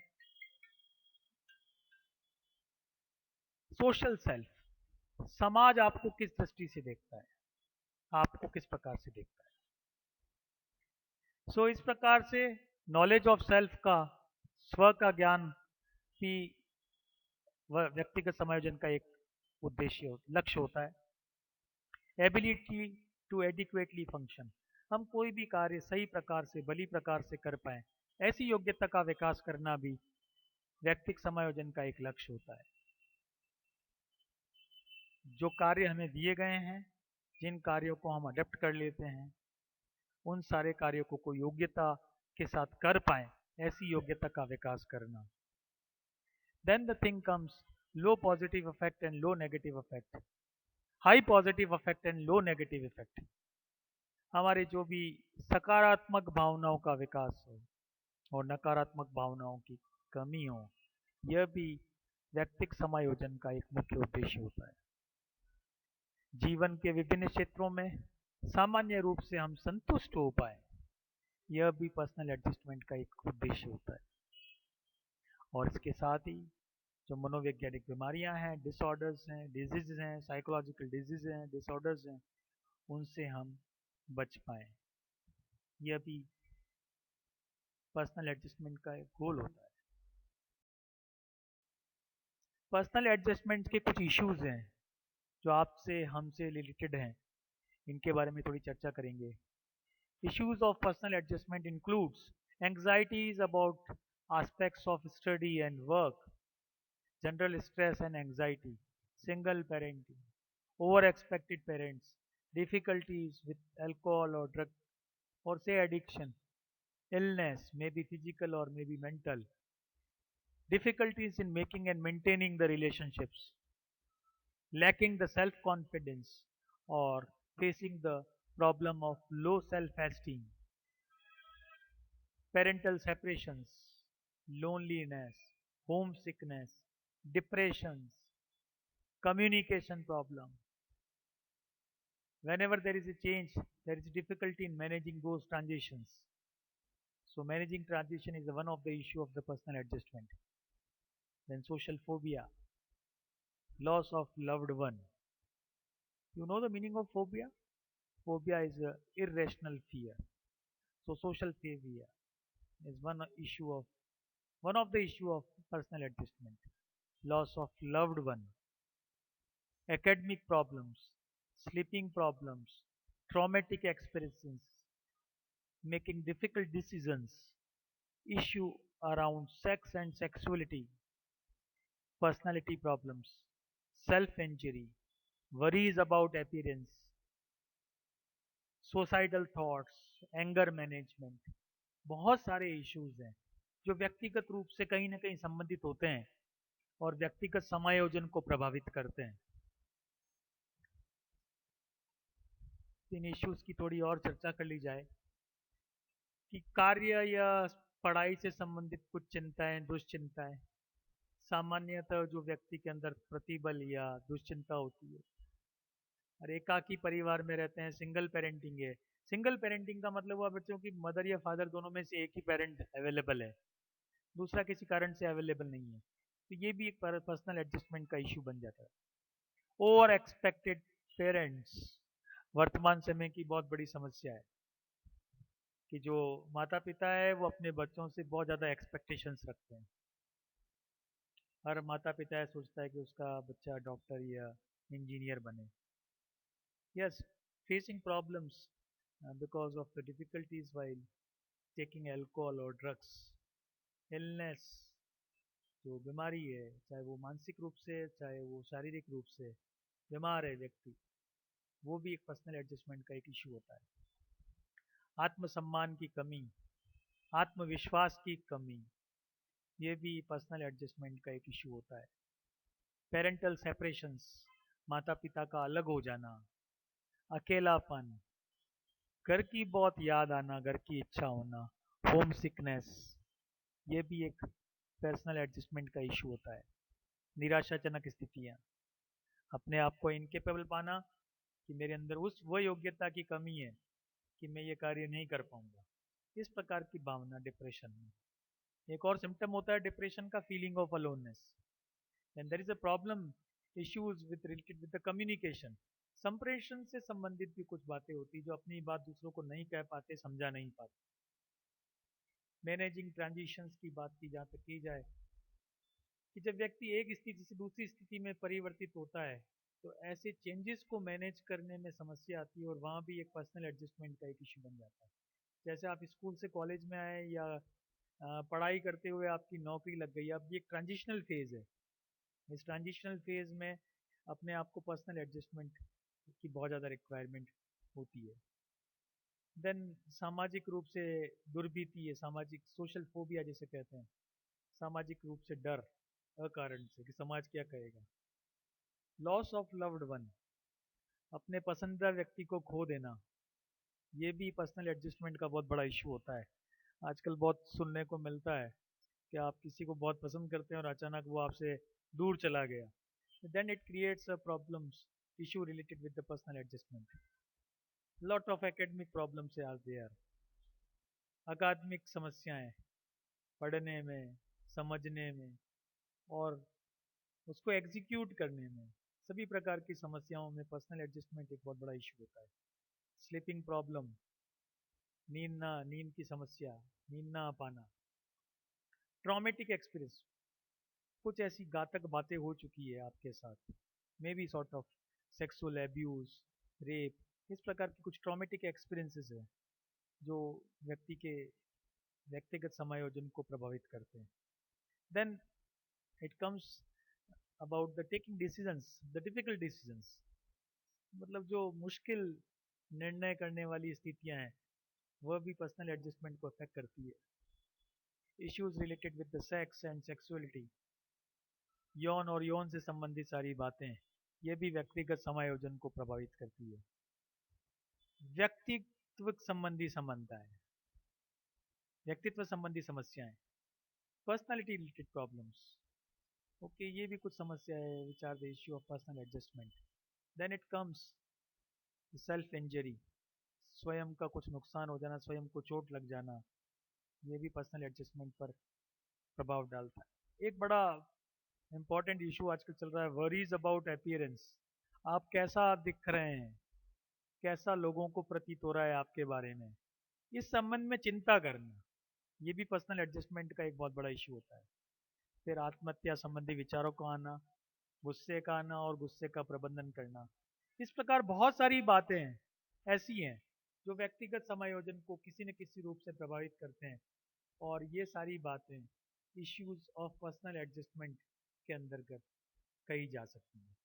Speaker 1: सोशल सेल्फ। समाज आपको किस दृष्टि से देखता है, आपको किस प्रकार से देखता है। इस प्रकार से नॉलेज ऑफ सेल्फ का, स्व का ज्ञान भी व्यक्तिगत समायोजन का एक उद्देश्य, लक्ष्य होता है। एबिलिटी टू एडिक्वेटली फंक्शन, हम कोई भी कार्य सही प्रकार से, भली प्रकार से कर पाए, ऐसी योग्यता का विकास करना भी व्यक्तिगत समायोजन का एक लक्ष्य होता है। जो कार्य हमें दिए गए हैं, जिन कार्यों को हम अडेप्ट कर लेते हैं, उन सारे कार्यों को कोई योग्यता के साथ कर पाए, ऐसी योग्यता का विकास करना। Then the thing comes low positive effect and low negative effect, high positive effect and low negative effect.
Speaker 2: हमारे जो भी सकारात्मक भावनाओं का विकास हो और नकारात्मक भावनाओं की कमी हो, यह भी व्यक्तिक समायोजन का एक मुख्य उद्देश्य होता है। जीवन के विभिन्न क्षेत्रों में सामान्य रूप से हम संतुष्ट हो पाए, यह भी पर्सनल एडजस्टमेंट का एक उद्देश्य होता है। और इसके साथ ही जो मनोवैज्ञानिक बीमारियां हैं, डिसऑर्डर्स हैं, डिजीज़ हैं, साइकोलॉजिकल डिजीज़ हैं, डिसऑर्डर्स हैं, उनसे हम बच पाएँ। यह भी पर्सनल एडजस्टमेंट का एक गोल होता है। पर्सनल एडजस्टमेंट के कुछ इश्यूज़ हैं, जो आपसे हमसे रिलेटेड हैं, इनके बारे में थोड़ी चर्चा करेंगे। Issues of personal adjustment includes anxieties about aspects of study and work, general stress and anxiety, single parenting, over-expected parents, difficulties with alcohol or drug or say addiction, illness, maybe physical or maybe mental, difficulties in making and maintaining the relationships, lacking the self-confidence or facing the problem of low self-esteem, parental separations, loneliness, homesickness, depressions, communication problem. Whenever there is a change, there is difficulty in managing those transitions. So managing transition is one of the issue of the personal adjustment. Then social phobia, loss of loved one. You know the meaning of phobia? Phobia is a irrational fear. So social phobia is one of the issue of personal adjustment. Loss of loved one, academic problems, sleeping problems, traumatic experiences, making difficult decisions, issue around sex and sexuality, personality problems, self-injury, worries about appearance, suicidal thoughts, anger management, बहुत सारे issues हैं जो व्यक्तिगत रूप से कहीं ना कहीं संबंधित होते हैं और व्यक्तिगत समायोजन को प्रभावित करते हैं। इन इश्यूज की थोड़ी और चर्चा कर ली जाए कि कार्य या पढ़ाई से संबंधित कुछ चिंताएं, दुश्चिंताएं, सामान्यतः जो व्यक्ति के अंदर प्रतिबल या दुश्चिंता होती है और एकाकी परिवार में रहते हैं, सिंगल पेरेंटिंग है। सिंगल पेरेंटिंग का मतलब हुआ बच्चों की मदर या फादर दोनों में से एक ही पेरेंट अवेलेबल है, दूसरा किसी कारण से अवेलेबल नहीं है, तो ये भी एक पर्सनल एडजस्टमेंट का इश्यू बन जाता है। ओवर एक्सपेक्टेड पेरेंट्स वर्तमान समय की बहुत बड़ी समस्या है कि जो माता पिता है वो अपने बच्चों से बहुत ज़्यादा एक्सपेक्टेशंस रखते हैं। हर माता पिता यह सोचता है कि उसका बच्चा डॉक्टर या इंजीनियर बने। Yes, facing problems because of the difficulties while taking alcohol और ड्रग्स, इलनेस, जो बीमारी है चाहे वो मानसिक रूप से चाहे वो शारीरिक रूप से बीमार है व्यक्ति, वो भी एक पर्सनल एडजस्टमेंट का एक इशू होता है। आत्मसम्मान की कमी, आत्मविश्वास की कमी, ये भी पर्सनल एडजस्टमेंट का एक इशू होता है। पेरेंटल सेपरेशंस, माता पिता का अलग हो जाना, अकेलापन, घर की बहुत याद आना, घर की इच्छा होना, होम सिकनेस, ये भी एक पर्सनल एडजस्टमेंट का इशू होता है। निराशाजनक स्थितियाँ, अपने आप को इनकेपेबल पाना कि मेरे अंदर उस वो योग्यता की कमी है कि मैं ये कार्य नहीं कर पाऊंगा, इस प्रकार की भावना डिप्रेशन में। एक और सिम्टम होता है डिप्रेशन का, feeling of aloneness. And there is a problem issues with related with the communication. संप्रेषण से संबंधित भी कुछ बातें होती जो अपनी बात दूसरों को नहीं कह पाते, समझा नहीं पाते। मैनेजिंग ट्रांजिशंस की बात की जहाँ तक की जाए कि जब व्यक्ति एक स्थिति से दूसरी स्थिति में परिवर्तित होता है तो ऐसे चेंजेस को मैनेज करने में समस्या आती है और वहाँ भी एक पर्सनल एडजस्टमेंट का एक इशू बन जाता है। जैसे आप स्कूल से कॉलेज में आए या पढ़ाई करते हुए आपकी नौकरी लग गई, अब ये एक ट्रांजिशनल फेज है। इस ट्रांजिशनल फेज में अपने आप को पर्सनल एडजस्टमेंट की बहुत ज़्यादा रिक्वायरमेंट होती है। देन सामाजिक रूप से दुर्भीति है, सामाजिक सोशल फोबिया जिसे कहते हैं, सामाजिक रूप से डर अकारण से कि समाज क्या कहेगा। लॉस ऑफ लव्ड वन, अपने पसंदीदा व्यक्ति को खो देना, ये भी पर्सनल एडजस्टमेंट का बहुत बड़ा इशू होता है। आजकल बहुत सुनने को मिलता है कि आप किसी को बहुत पसंद करते हैं और अचानक वो आपसे दूर चला गया। Then it creates a problems issue related with the personal adjustment. Lot of academic problems are there. अकादमिक समस्याएं पढ़ने में, समझने में और उसको एग्जीक्यूट करने में, सभी प्रकार की समस्याओं में पर्सनल एडजस्टमेंट एक बहुत बड़ा इशू होता है। स्लीपिंग प्रॉब्लम, नींद की समस्या, नींद ना आ पाना, ट्रॉमेटिक एक्सपीरियंस, कुछ ऐसी घातक बातें हो चुकी है आपके साथ, may be sort of sexual abuse, rape, इस प्रकार की कुछ ट्रॉमेटिक एक्सपीरियंसेस है जो व्यक्ति के व्यक्तिगत समायोजन को प्रभावित करते हैं। Then it comes about the taking decisions, the difficult decisions, मतलब जो मुश्किल निर्णय करने वाली स्थितियां हैं वह भी पर्सनल एडजस्टमेंट को अफेक्ट करती है। Issues related with the sex and sexuality, यौन और यौन से संबंधित सारी बातें, ये भी व्यक्तिगत समायोजन को प्रभावित करती है। व्यक्तित्व संबंधी समस्याएं, व्यक्तित्व संबंधी समस्याएं, पर्सनालिटी रिलेटेड प्रॉब्लम्स, ओके, ये भी कुछ समस्या है which are the issue of personal adjustment. Then it comes self injury, स्वयं का कुछ नुकसान हो जाना, स्वयं को चोट लग जाना, ये भी पर्सनल एडजस्टमेंट पर प्रभाव डालता है। एक बड़ा इंपॉर्टेंट इशू आजकल चल रहा है, वरीज अबाउट अपीयरेंस, आप कैसा दिख रहे हैं, कैसा लोगों को प्रतीत हो रहा है आपके बारे में, इस संबंध में चिंता करना, ये भी पर्सनल एडजस्टमेंट का एक बहुत बड़ा इशू होता है। फिर आत्महत्या संबंधी विचारों का आना, गुस्से का आना और गुस्से का प्रबंधन करना, इस प्रकार बहुत सारी बातें हैं ऐसी हैं जो व्यक्तिगत समायोजन को किसी न किसी रूप से प्रभावित करते हैं, और ये सारी बातें इश्यूज ऑफ पर्सनल एडजस्टमेंट के अंतर्गत कही जा सकती हैं।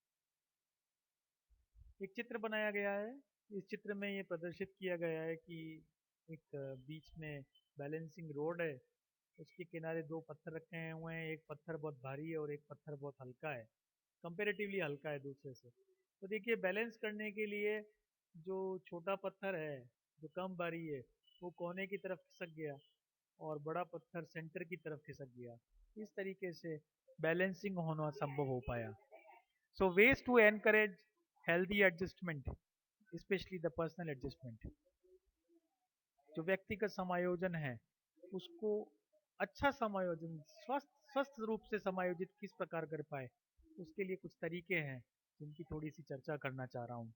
Speaker 2: एक चित्र बनाया गया है, इस चित्र में ये प्रदर्शित किया गया है कि एक बीच में बैलेंसिंग रोड है, उसके किनारे दो पत्थर रखे हुए हैं, एक पत्थर बहुत भारी है और एक पत्थर बहुत हल्का है, कंपेरेटिवली हल्का है दूसरे से। तो देखिए बैलेंस करने के लिए जो छोटा पत्थर है जो कम भारी है वो कोने की तरफ खिसक गया और बड़ा पत्थर सेंटर की तरफ खिसक गया, इस तरीके से बैलेंसिंग होना संभव हो पाया। So ways to encourage healthy adjustment, specially the personal adjustment, जो व्यक्तिगत समायोजन है उसको अच्छा समायोजन, स्वस्थ रूप से समायोजित किस प्रकार कर पाए, उसके लिए कुछ तरीके हैं जिनकी थोड़ी सी चर्चा करना चाह रहा हूँ।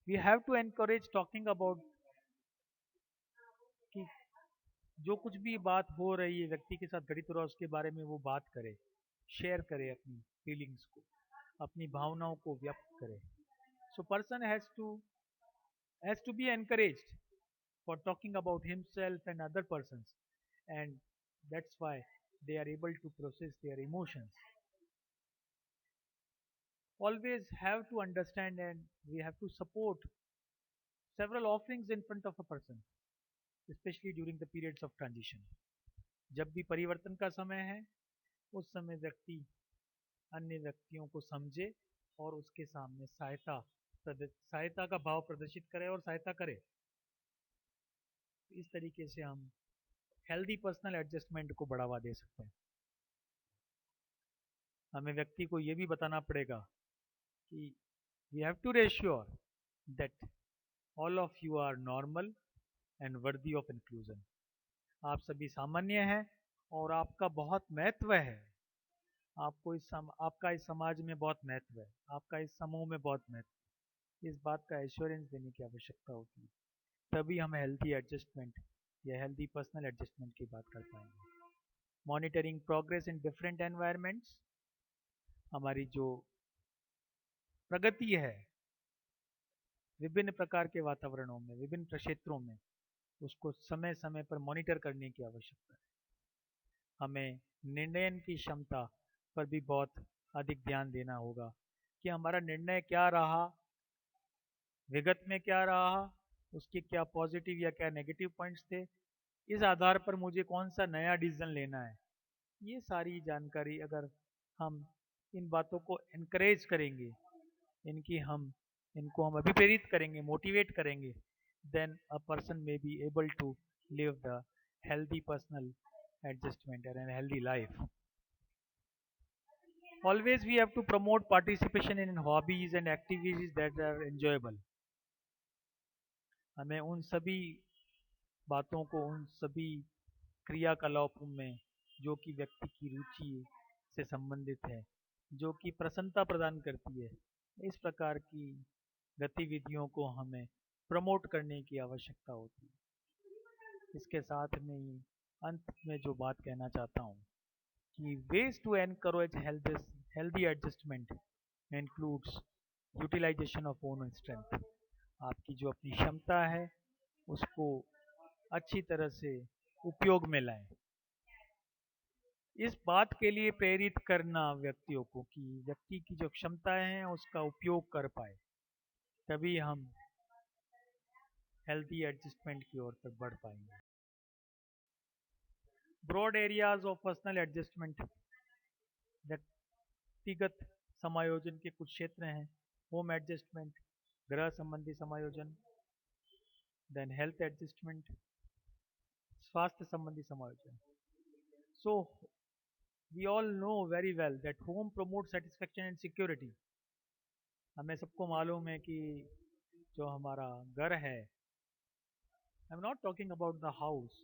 Speaker 2: We have to encourage talking about कि जो कुछ भी बात हो रही है व्यक्ति के साथ घटित हो रहा है उसके बारे में वो बात करे, शेयर करे अपनी फीलिंग्स को, अपनी भावनाओं को व्यक्त करे। So person has to be encouraged for talking about himself and other persons, and that's why they are able to process their emotions. Always have to understand and we have to support several offerings in front of a person, especially during the periods of transition. जब भी परिवर्तन का समय है उस समय व्यक्ति अन्य व्यक्तियों को समझे और उसके सामने सहायता का भाव प्रदर्शित करे और सहायता करे। इस तरीके से हम हेल्दी पर्सनल एडजस्टमेंट को बढ़ावा दे सकते हैं। हमें व्यक्ति को ये भी बताना पड़ेगा कि we have to reassure that all of you are normal and worthy of inclusion. आप सभी सामान्य हैं और आपका बहुत महत्व है, आपका इस समाज में बहुत महत्व है, आपका इस समूह में बहुत महत्व है। इस बात का एश्योरेंस देने की आवश्यकता होती है, तभी हम हेल्दी एडजस्टमेंट या हेल्दी पर्सनल एडजस्टमेंट की बात कर पाएंगे। Monitoring progress in different environments, हमारी जो प्रगति है विभिन्न प्रकार के वातावरणों में, विभिन्न क्षेत्रों में, उसको समय समय पर मॉनिटर करने की आवश्यकता है। हमें निर्णय की क्षमता पर भी बहुत अधिक ध्यान देना होगा कि हमारा निर्णय क्या रहा, विगत में क्या रहा, उसके क्या पॉजिटिव या क्या नेगेटिव पॉइंट्स थे, इस आधार पर मुझे कौन सा नया डिसीजन लेना है। ये सारी जानकारी अगर हम इन बातों को एनकरेज करेंगे, इनको हम अभिप्रेरित करेंगे, मोटिवेट करेंगे, then a person may be able to live the healthy personal adjustment and a healthy life. Always we have to promote participation in hobbies and activities that are enjoyable. हमें उन सभी बातों को, उन सभी क्रियाकलापों में जो कि व्यक्ति की रुचि से संबंधित है, जो कि प्रसन्नता प्रदान करती है, इस प्रकार की गतिविधियों को हमें प्रमोट करने की आवश्यकता होती है। इसके साथ में ही अंत में जो बात कहना चाहता हूँ कि ways to encourage healthy adjustment includes utilization of own strength। आपकी जो अपनी क्षमता है उसको अच्छी तरह से उपयोग में लाएं। इस बात के लिए प्रेरित करना व्यक्तियों को कि व्यक्ति की जो क्षमताएं हैं उसका उपयोग कर पाए, तभी हम हेल्थी एडजस्टमेंट की ओर तक बढ़ पाएंगे। Broad areas of personal adjustment, व्यक्तिगत समायोजन के कुछ क्षेत्र हैं। होम एडजस्टमेंट, गृह संबंधी समायोजन, देन हेल्थ एडजस्टमेंट, स्वास्थ्य संबंधी समायोजन। So we all know very well that home promote satisfaction and security. हमें सबको मालूम है कि जो हमारा घर है, I am not talking about the house,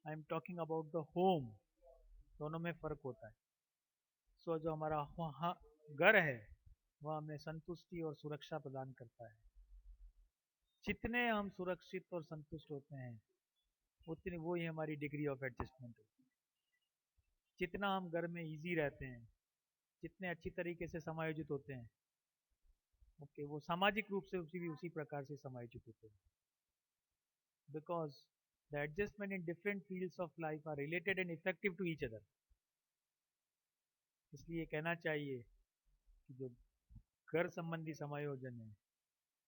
Speaker 2: I am talking about the home, दोनों में फ़र्क होता है। सो जो हमारा घर है वह हमें संतुष्टि और सुरक्षा प्रदान करता है। जितने हम सुरक्षित और संतुष्ट होते हैं उतनी वो ही हमारी डिग्री ऑफ एडजस्टमेंट होती है। जितना हम घर में इजी रहते हैं, जितने अच्छी तरीके से समायोजित होते हैं, ओके, वो सामाजिक रूप से उसी प्रकार से समायोजित होते हैं। Because the adjustment in different fields of life are related and effective to each other. इसलिए कहना चाहिए कि जो घर संबंधी समायोजन है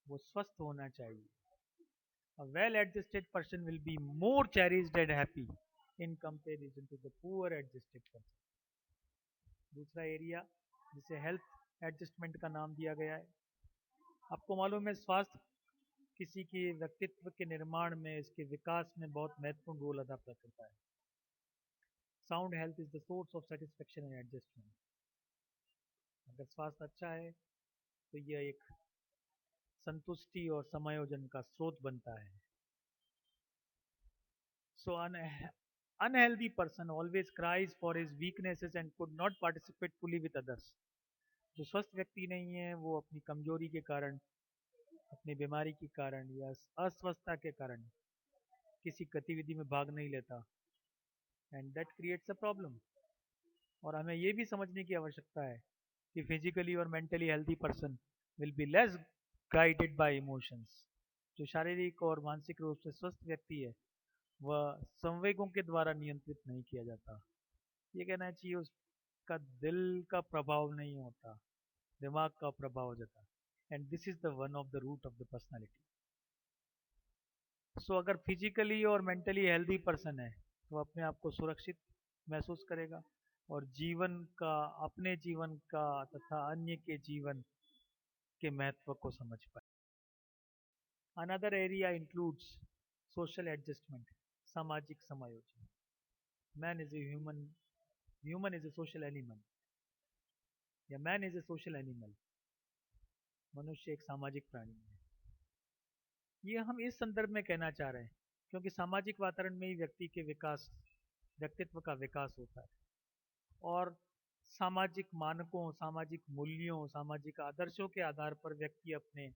Speaker 2: वो स्वस्थ होना चाहिए। A well-adjusted person will be more cherished and happy in comparison to the poor adjusted person। दूसरा एरिया जिसे हेल्थ एडजस्टमेंट का नाम दिया गया है। आपको मालूम है स्वास्थ्य किसी के व्यक्तित्व के निर्माण में, इसके विकास में बहुत महत्वपूर्ण रोल अदा करता है। Sound health is the source of satisfaction and adjustment. अगर स्वास्थ्य अच्छा है तो यह एक संतुष्टि और समायोजन का स्रोत बनता है। So an unhealthy person always cries for his weaknesses and could not participate fully with others। जो स्वस्थ व्यक्ति नहीं है वो अपनी कमजोरी के कारण, अपनी बीमारी के कारण या अस्वस्थता के कारण किसी गतिविधि में भाग नहीं लेता, and that creates a problem. और हमें ये भी समझने की आवश्यकता है कि फिजिकली और mentally healthy person will be less guided by emotions. जो शारीरिक और मानसिक रूप से स्वस्थ व्यक्ति है वह संवेगों के द्वारा नियंत्रित नहीं किया जाता। ये कहना चाहिए उसका दिल का प्रभाव नहीं होता, दिमाग का प्रभाव हो जाता। And this is the one of the root of the personality. So अगर फिजिकली और मेंटली हेल्दी पर्सन है तो अपने आप को सुरक्षित महसूस करेगा और जीवन का, अपने जीवन का तथा अन्य के जीवन के महत्व को समझ पाए। Another area includes social adjustment, सामाजिक समायोजन। Man is a human is a social animal, या man is a social animal. मनुष्य एक सामाजिक प्राणी है। ये हम इस संदर्भ में कहना चाह रहे हैं क्योंकि सामाजिक वातावरण में ही व्यक्ति के विकास, व्यक्तित्व का विकास होता है और सामाजिक मानकों, सामाजिक मूल्यों, सामाजिक आदर्शों के आधार पर व्यक्ति अपने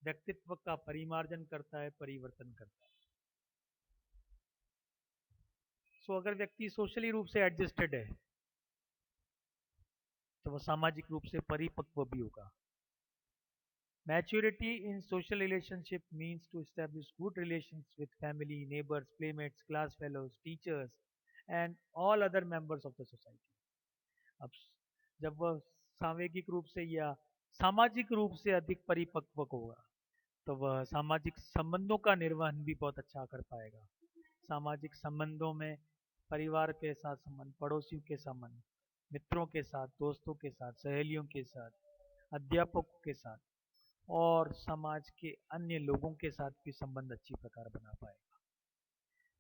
Speaker 2: व्यक्तित्व का परिमार्जन करता है, परिवर्तन करता है। सो अगर व्यक्ति सोशली रूप से एडजस्टेड है तो वह सामाजिक रूप से परिपक्व भी होगा। Maturity in social relationship means to establish good relations with family, neighbors, playmates, class fellows, teachers, and all other members of the society। अब जब वह सामूहिक रूप से या सामाजिक रूप से अधिक परिपक्व होगा तो वह सामाजिक संबंधों का निर्वहन भी बहुत अच्छा कर पाएगा। सामाजिक संबंधों में परिवार के साथ संबंध, पड़ोसियों के संबंध, मित्रों के साथ, दोस्तों के साथ, सहेलियों के साथ, अध्यापकों के साथ, और समाज के अन्य लोगों के साथ भी संबंध अच्छी प्रकार बना पाएगा.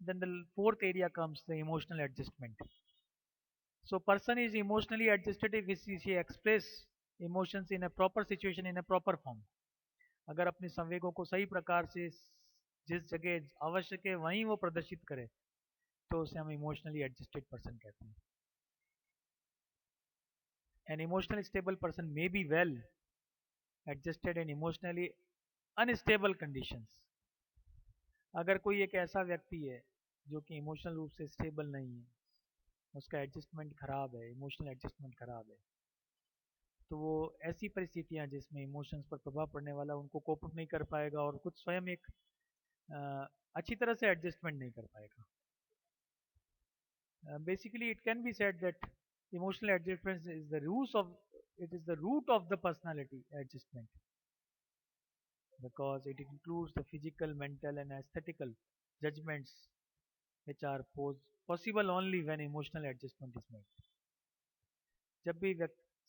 Speaker 2: Then the fourth area comes the emotional adjustment. So person is emotionally adjusted if she express emotions in a proper situation in a proper form. अगर अपने संवेगों को सही प्रकार से जिस जगह आवश्यक है वहीं वो प्रदर्शित करे तो उसे हम इमोशनली एडजस्टेड पर्सन कहते हैं. An emotionally stable person may be well adjusted in emotionally unstable conditions. अगर कोई एक ऐसा व्यक्ति है जो कि इमोशनल रूप से स्टेबल नहीं है, उसका एडजस्टमेंट खराब है, इमोशनल एडजस्टमेंट खराब है, तो वो ऐसी परिस्थितियां जिसमें इमोशंस पर प्रभाव पड़ने वाला उनको कोप अप नहीं कर पाएगा और खुद स्वयं एक अच्छी तरह से एडजस्टमेंट नहीं कर पाएगा. Basically it can be said that emotional adjustment is the root of the personality adjustment because it includes the physical, mental and aesthetical judgments which are possible only when emotional adjustment is made. जब भी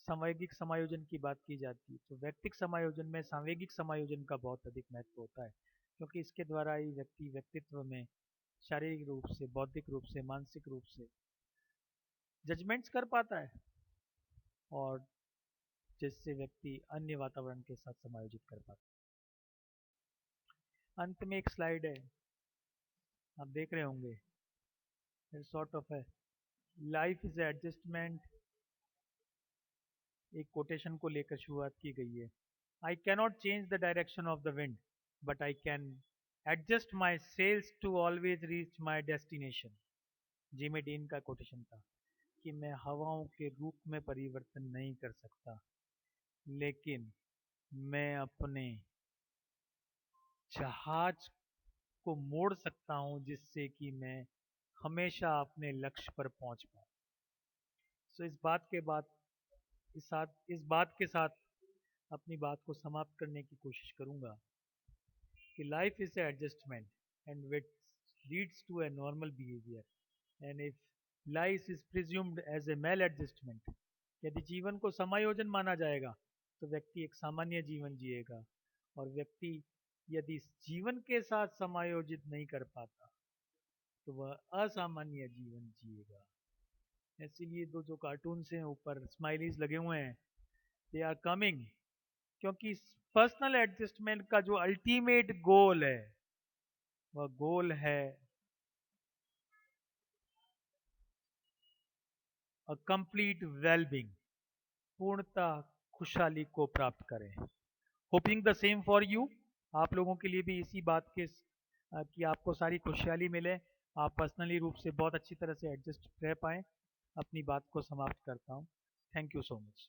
Speaker 2: सामयिक समायोजन की बात की जाती है तो व्यक्तिक समायोजन में सांवेगिक समायोजन का बहुत अधिक महत्व होता है क्योंकि इसके द्वारा ही व्यक्ति व्यक्तित्व में शारीरिक रूप से, बौद्धिक रूप से, मानसिक रूप से जजमेंट्स कर पाता है और जिससे व्यक्ति अन्य वातावरण के साथ समायोजित कर पाता है. अंत में एक स्लाइड है, आप देख रहे होंगे, सॉर्ट ऑफ है, लाइफ इज एडजस्टमेंट, एक कोटेशन को लेकर शुरुआत की गई है. I cannot change the direction of the wind but I can adjust my sails to always reach my destination. Jimmy Dean का कोटेशन था कि मैं हवाओं के रूप में परिवर्तन नहीं कर सकता लेकिन मैं अपने जहाज को मोड़ सकता हूं जिससे कि मैं हमेशा अपने लक्ष्य पर पहुंच पाऊं. सो इस बात के साथ अपनी बात को समाप्त करने की कोशिश करूंगा कि life is adjustment and which leads to a normal behaviour and if life is presumed as a maladjustment. यदि जीवन को समायोजन माना जाएगा तो व्यक्ति एक सामान्य जीवन जिएगा और व्यक्ति यदि जीवन के साथ समायोजित नहीं कर पाता तो वह असामान्य जीवन जिएगा. इसीलिए जो कार्टून्स हैं ऊपर स्माइलीज लगे हुए हैं, दे आर कमिंग क्योंकि पर्सनल एडजस्टमेंट का जो अल्टीमेट गोल है वह गोल है अ कंप्लीट वेलबींग, पूर्णता खुशहाली को प्राप्त करें. Hopping the same for you. आप लोगों के लिए भी इसी बात के कि आपको सारी खुशहाली मिले, आप पर्सनली रूप से बहुत अच्छी तरह से एडजस्ट रह पाएं. अपनी बात को समाप्त करता हूं. Thank you so much.